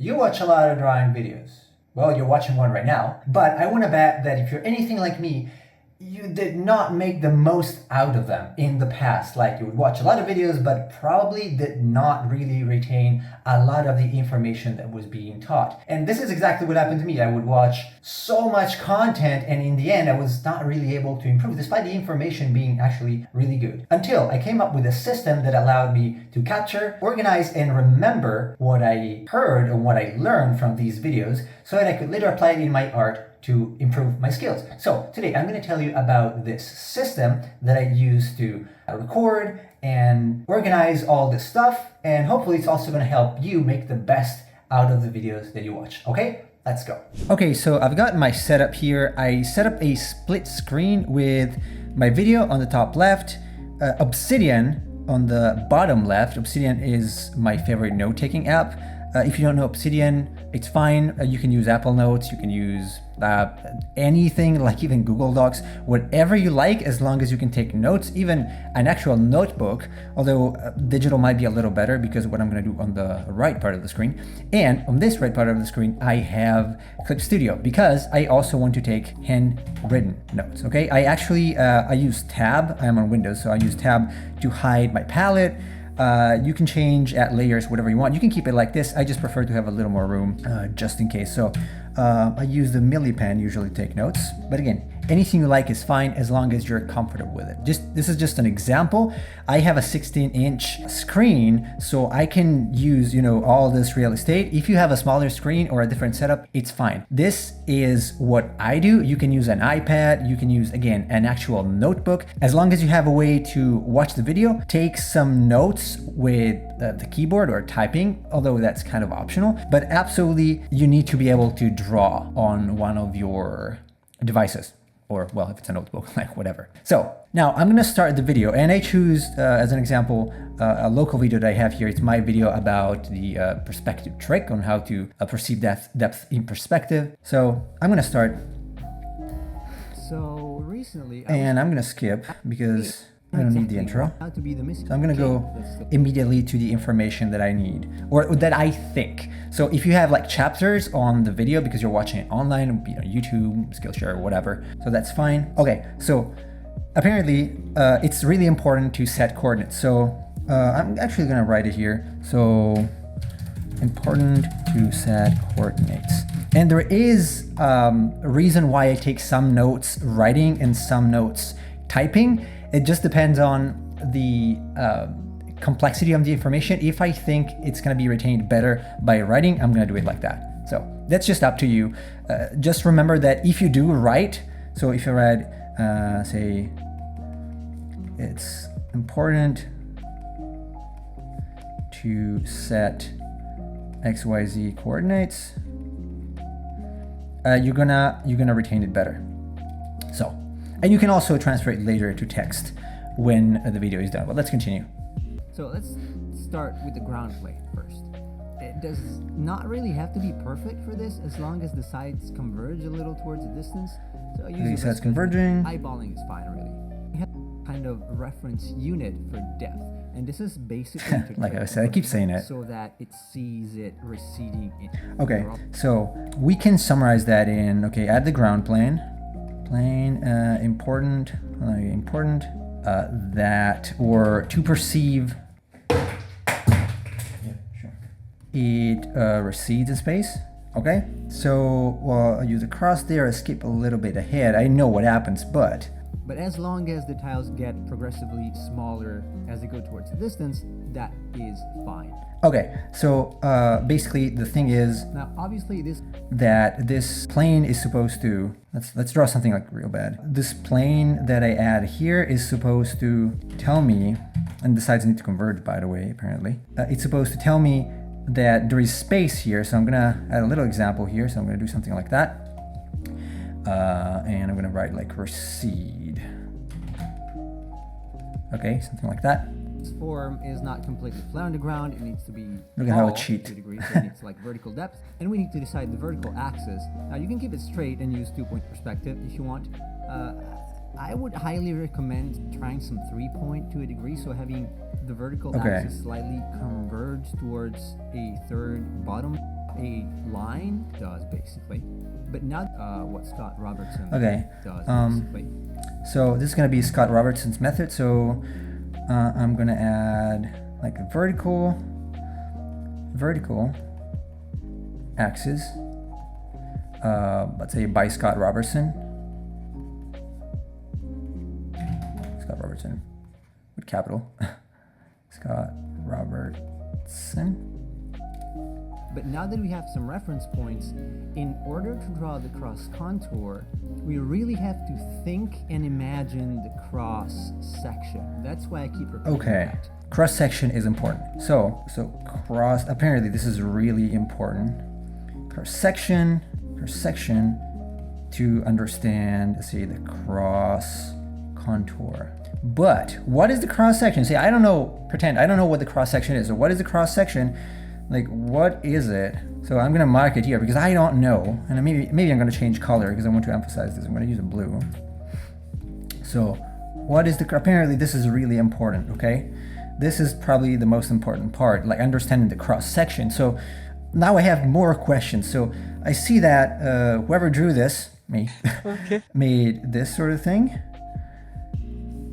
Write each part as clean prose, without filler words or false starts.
You watch a lot of drawing videos. Well, you're watching one right now, but I want to bet that if you're anything like me, you did not make the most out of them in the past. Like you would watch a lot of videos, but probably did not really retain a lot of the information that was being taught. And this is exactly what happened to me. I would watch so much content, and in the end, I was not really able to improve, despite the information being actually really good. Until I came up with a system that allowed me to capture, organize, and remember what I heard and what I learned from these videos so that I could later apply it in my art to improve my skills. So today I'm going to tell you about this system that I use to record and organize all this stuff, and hopefully it's also going to help you make the best out of the videos that you watch. Okay, let's go. Okay, so I've got my setup here. I set up a split screen with my video on the top left, Obsidian on the bottom left. Obsidian is my favorite note-taking app. If you don't know Obsidian, it's fine. You can use Apple Notes, you can use anything, like even Google Docs, whatever you like, as long as you can take notes, even an actual notebook, although digital might be a little better because what I'm going to do on the right part of the screen. And on this right part of the screen, I have Clip Studio because I also want to take handwritten notes, okay? I use Tab. I'm on Windows, so I use Tab to hide my palette. You can change at layers, whatever you want. You can keep it like this. I just prefer to have a little more room just in case. So I use the Millipen usually to take notes. But again, anything you like is fine as long as you're comfortable with it. This is just an example. I have a 16-inch screen, so I can use, all this real estate. If you have a smaller screen or a different setup, it's fine. This is what I do. You can use an iPad. You can use, again, an actual notebook. As long as you have a way to watch the video, take some notes with the keyboard or typing, although that's kind of optional. But absolutely, you need to be able to draw on one of your devices. Or, well, if it's a notebook, like whatever. So now I'm going to start the video, and I choose, as an example, a local video that I have here. It's my video about the perspective trick on how to perceive depth in perspective. So I'm going to start. So recently, and I'm going to skip because I don't need the intro. So I'm going to go immediately to the information that I need, or that I think. So if you have like chapters on the video because you're watching it online, YouTube, Skillshare, whatever, so that's fine. Okay, so apparently it's really important to set coordinates. So I'm actually going to write it here. So important to set coordinates. And there is a reason why I take some notes writing and some notes typing. It just depends on the complexity of the information. If I think it's going to be retained better by writing, I'm going to do it like that. So that's just up to you. Just remember that if you do write, so if you read, say, it's important to set XYZ coordinates, you're gonna retain it better. So. And you can also transfer it later to text when the video is done. But let's continue. So let's start with the ground plane first. It does not really have to be perfect for this as long as the sides converge a little towards the distance. So the sides converging. Eyeballing is fine, really. We have kind of reference unit for depth. And this is basically like I said, I keep saying it. So that it sees it receding in. Okay, so we can summarize that in, add the ground plane. Important that, or to perceive, it recedes in space. Okay, so I'll use a cross there. I skip a little bit ahead. I know what happens, but as long as the tiles get progressively smaller as they go towards the distance, that is fine. Okay, so basically the thing is, now obviously this plane is supposed to, let's draw something like real bad. This plane that I add here is supposed to tell me, and the sides need to converge, by the way, apparently. It's supposed to tell me that there is space here, so I'm gonna add a little example here. So I'm gonna do something like that. And I'm gonna write like recede. Okay, something like that. This form is not completely flat on the ground. It needs to be look at how it cheat. 2 degrees, so it needs like vertical depth. And we need to decide the vertical axis. Now you can keep it straight and use 2-point perspective if you want. I would highly recommend trying some 3-point to a degree, so having the vertical axis slightly converge towards a third bottom. a line does, basically. But not what Scott Robertson Okay. does, basically. So this is going to be Scott Robertson's method. So I'm going to add like a vertical axis. Let's say by Scott Robertson. Scott Robertson with capital. Scott Robertson. But now that we have some reference points, in order to draw the cross contour, we really have to think and imagine the cross section. That's why I keep repeating that. Cross section is important. So cross, apparently this is really important. Cross section to understand, let's see, the cross contour. But what is the cross section? See, I don't know, pretend I don't know what the cross section is. So what is the cross section? Like, what is it? So I'm gonna mark it here because I don't know. And maybe I'm gonna change color because I want to emphasize this. I'm gonna use a blue. So what is apparently this is really important, okay? This is probably the most important part, like understanding the cross section. So now I have more questions. So I see that whoever drew this, me, made this sort of thing.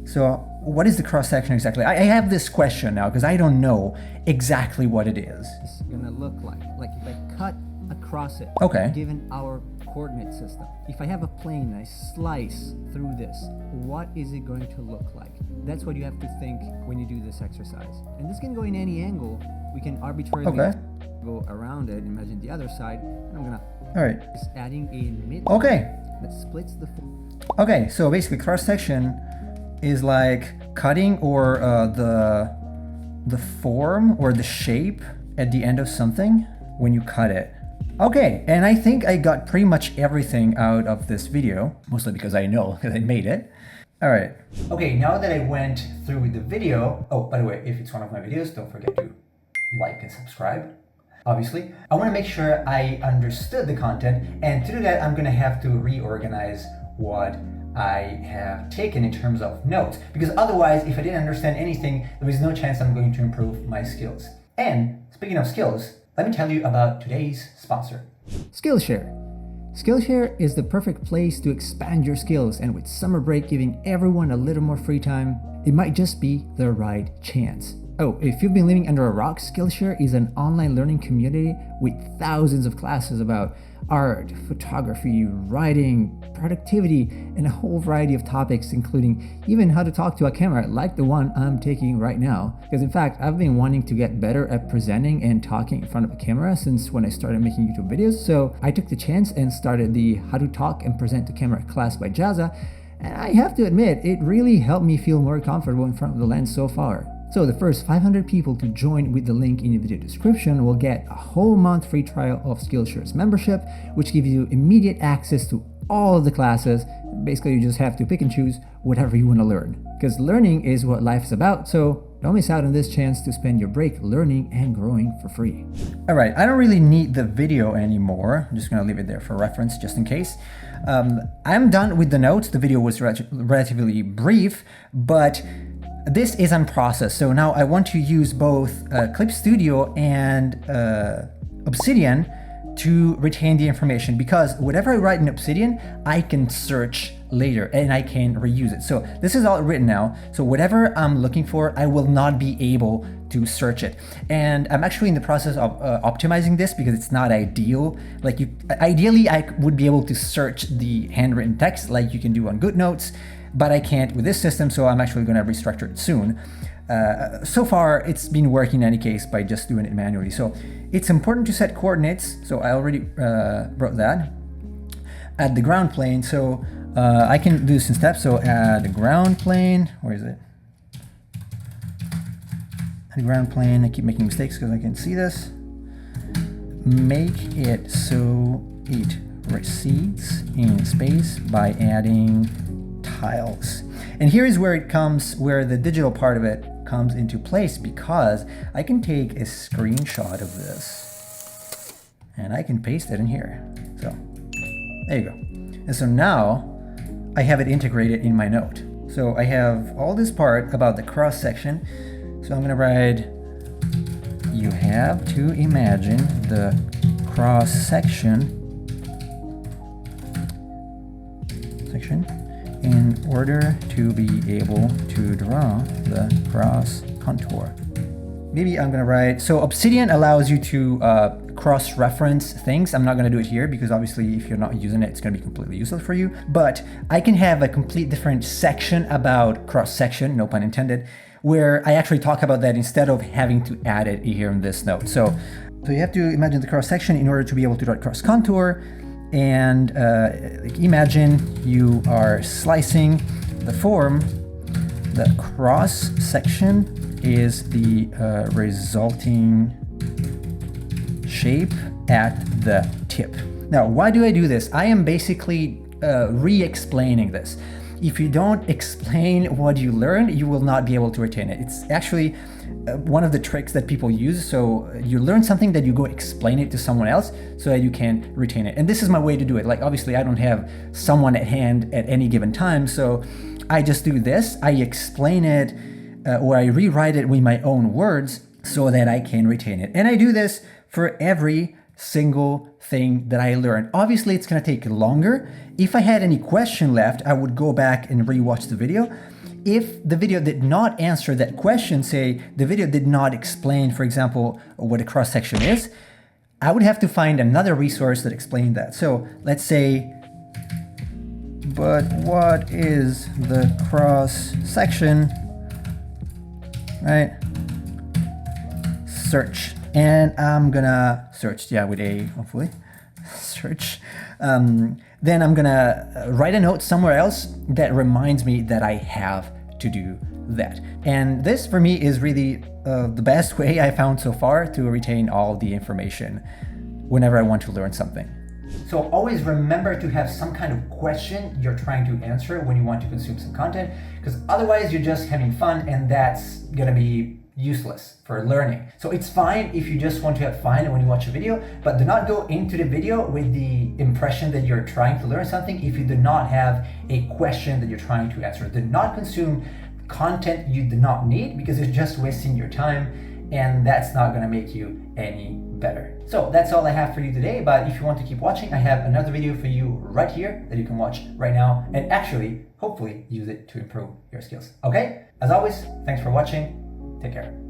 So what is the cross section exactly? I have this question now because I don't know exactly what it is. It's gonna look like if I cut across it, Okay. given our coordinate system. If I have a plane, I slice through this, what is it going to look like? That's what you have to think when you do this exercise. And this can go in any angle. We can arbitrarily go around it, imagine the other side, and I'm gonna just adding a mid that splits the Okay, so basically cross section is like cutting or the form or the shape at the end of something when you cut it. Okay, and I think I got pretty much everything out of this video, mostly because I know that I made it. All right. Okay, now that I went through the video, oh, by the way, if it's one of my videos, don't forget to like and subscribe. Obviously, I want to make sure I understood the content, and to do that, I'm going to have to reorganize what I have taken in terms of notes, because otherwise, if I didn't understand anything, there is no chance I'm going to improve my skills. And speaking of skills, let me tell you about today's sponsor. Skillshare. Skillshare is the perfect place to expand your skills, and with summer break giving everyone a little more free time, it might just be the right chance. Oh, if you've been living under a rock, Skillshare is an online learning community with thousands of classes about art, photography, writing, productivity, and a whole variety of topics, including even how to talk to a camera like the one I'm taking right now. Because in fact, I've been wanting to get better at presenting and talking in front of a camera since when I started making YouTube videos. So I took the chance and started the How to Talk and Present to Camera class by Jazza. And I have to admit, it really helped me feel more comfortable in front of the lens so far. So the first 500 people to join with the link in the video description will get a whole month free trial of Skillshare's membership, which gives you immediate access to all of the classes. Basically, you just have to pick and choose whatever you want to learn. Because learning is what life is about, so don't miss out on this chance to spend your break learning and growing for free. All right, I don't really need the video anymore. I'm just gonna leave it there for reference, just in case. I'm done with the notes. The video was relatively brief, but this is unprocessed. So now I want to use both Clip Studio and Obsidian to retain the information, because whatever I write in Obsidian, I can search later and I can reuse it. So this is all written now. So whatever I'm looking for, I will not be able to search it. And I'm actually in the process of optimizing this because it's not ideal. Like ideally, I would be able to search the handwritten text like you can do on GoodNotes, but I can't with this system, so I'm actually going to restructure it soon. So far, it's been working in any case by just doing it manually. So it's important to set coordinates. So I already wrote that. Add the ground plane. So I can do this in steps. So add the ground plane. Where is it? Add the ground plane. I keep making mistakes because I can see this. Make it so it recedes in space by adding tiles. And here is where it comes, where the digital part of it comes into place, because I can take a screenshot of this and I can paste it in here. So there you go. And so now I have it integrated in my note. So I have all this part about the cross section. So I'm gonna write, you have to imagine the cross section in order to be able to draw the cross contour. Maybe I'm gonna write, so Obsidian allows you to cross-reference things. I'm not gonna do it here because obviously if you're not using it, it's gonna be completely useless for you. But I can have a complete different section about cross-section, no pun intended, where I actually talk about that instead of having to add it here in this note. So you have to imagine the cross-section in order to be able to draw cross-contour. And imagine you are slicing the form. The cross section is the resulting shape at the tip. Now, why do I do this? I am basically re-explaining this. If you don't explain what you learned, you will not be able to retain it. It's actually one of the tricks that people use. So you learn something, that you go explain it to someone else so that you can retain it. And this is my way to do it. Like, obviously I don't have someone at hand at any given time. So I just do this. I explain it or I rewrite it with my own words so that I can retain it. And I do this for every single thing that I learned. Obviously it's going to take longer. If I had any question left, I would go back and rewatch the video. If the video did not answer that question, say the video did not explain, for example, what a cross section is, I would have to find another resource that explained that. So let's say, but what is the cross section, right? Search. And I'm gonna search, with a, hopefully, search. Then I'm gonna write a note somewhere else that reminds me that I have to do that. And this for me is really the best way I found so far to retain all the information whenever I want to learn something. So always remember to have some kind of question you're trying to answer when you want to consume some content, because otherwise you're just having fun and that's gonna be useless for learning. So it's fine if you just want to have fun when you watch a video, but do not go into the video with the impression that you're trying to learn something if you do not have a question that you're trying to answer. Do not consume content you do not need, because it's just wasting your time and that's not going to make you any better. So that's all I have for you today, but if you want to keep watching, I have another video for you right here that you can watch right now and actually hopefully use it to improve your skills. Okay? As always, thanks for watching. Take care.